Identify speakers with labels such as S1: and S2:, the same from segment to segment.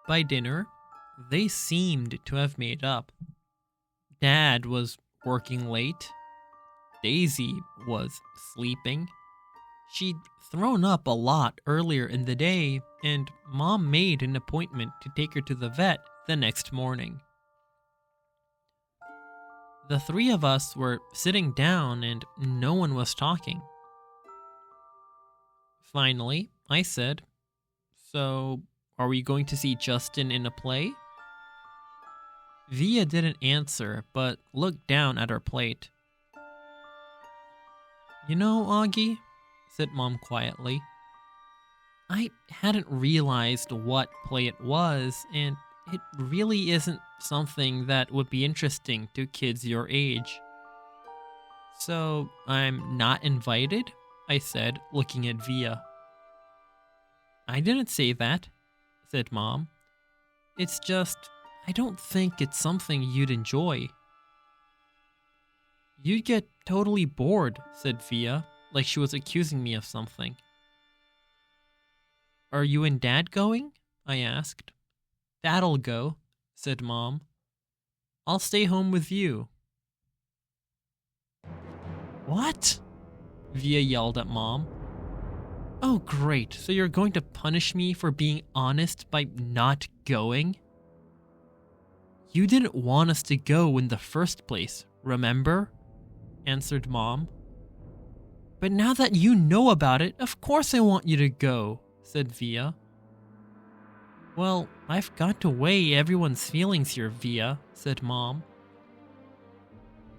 S1: By dinner, they seemed to have made up. Dad was working late. Daisy was sleeping. She'd thrown up a lot earlier in the day, and Mom made an appointment to take her to the vet the next morning. The three of us were sitting down and no one was talking. Finally, I said, "So, are we going to see Justin in a play?" Via didn't answer, but looked down at her plate. "You know, Augie," said Mom quietly, "I hadn't realized what play it was, and it really isn't something that would be interesting to kids your age." "So, I'm not invited?" I said, looking at Via. "I didn't say that," said Mom. "It's just, I don't think it's something you'd enjoy." "You'd get totally bored," said Via, like she was accusing me of something. "Are you and Dad going?" I asked. "Dad'll go," said Mom. "I'll stay home with you." "What?" Via yelled at Mom. "Oh great, so you're going to punish me for being honest by not going?" "You didn't want us to go in the first place, remember?" answered Mom. "But now that you know about it, of course I want you to go," said Via. "Well, I've got to weigh everyone's feelings here, Via," said Mom.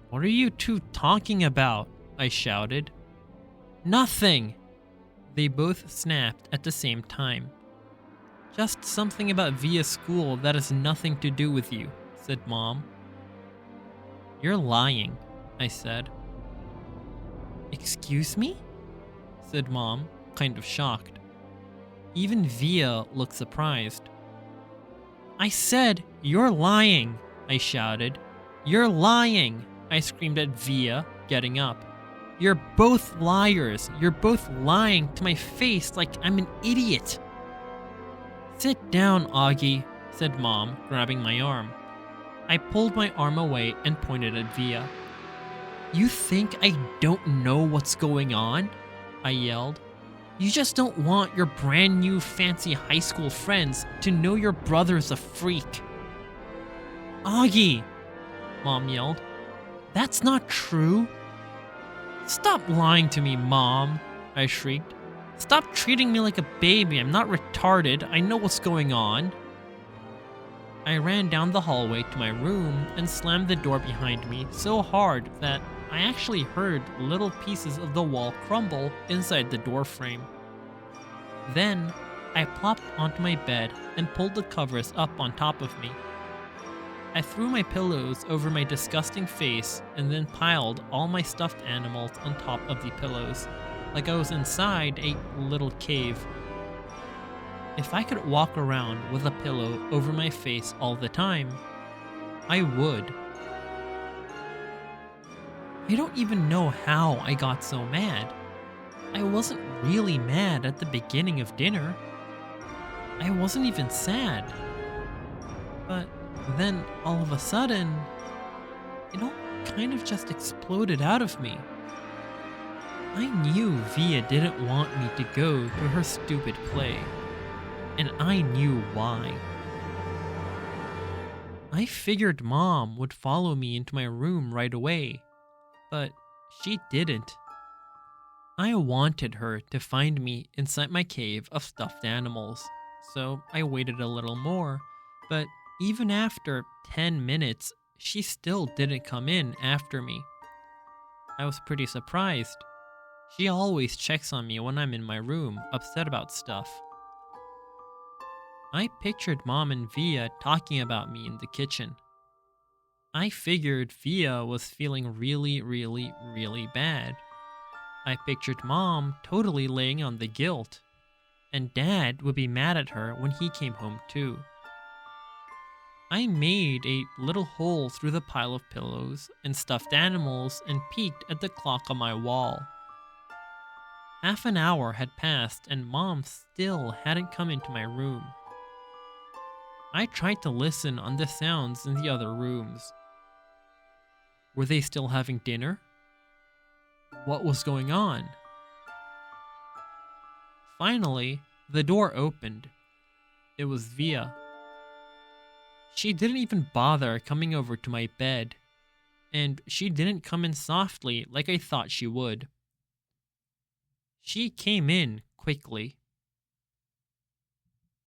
S1: "What are you two talking about?" I shouted. "Nothing!" They both snapped at the same time. "Just something about Via's school that has nothing to do with you," said Mom. "You're lying," I said. "Excuse me?" said Mom, kind of shocked. Even Via looked surprised. "I said, you're lying," I shouted. "You're lying," I screamed at Via, getting up. "You're both liars. You're both lying to my face like I'm an idiot." "Sit down, Augie," said Mom, grabbing my arm. I pulled my arm away and pointed at Via. "You think I don't know what's going on?" I yelled. "You just don't want your brand new fancy high school friends to know your brother's a freak." "Augie!" Mom yelled. "That's not true." "Stop lying to me, Mom," I shrieked. "Stop treating me like a baby. I'm not retarded. I know what's going on." I ran down the hallway to my room and slammed the door behind me so hard that I actually heard little pieces of the wall crumble inside the door frame. Then, I plopped onto my bed and pulled the covers up on top of me. I threw my pillows over my disgusting face and then piled all my stuffed animals on top of the pillows, like I was inside a little cave. If I could walk around with a pillow over my face all the time, I would. I don't even know how I got so mad. I wasn't really mad at the beginning of dinner. I wasn't even sad. But then, all of a sudden, it all kind of just exploded out of me. I knew Via didn't want me to go to her stupid play, and I knew why. I figured Mom would follow me into my room right away, but she didn't. I wanted her to find me inside my cave of stuffed animals, so I waited a little more, but even after 10 minutes, she still didn't come in after me. I was pretty surprised. She always checks on me when I'm in my room, upset about stuff. I pictured Mom and Via talking about me in the kitchen. I figured Via was feeling really, really, really bad. I pictured Mom totally laying on the guilt, and Dad would be mad at her when he came home too. I made a little hole through the pile of pillows and stuffed animals and peeked at the clock on my wall. Half an hour had passed and Mom still hadn't come into my room. I tried to listen on the sounds in the other rooms. Were they still having dinner? What was going on? Finally, the door opened. It was Via. She didn't even bother coming over to my bed, and she didn't come in softly like I thought she would. She came in quickly.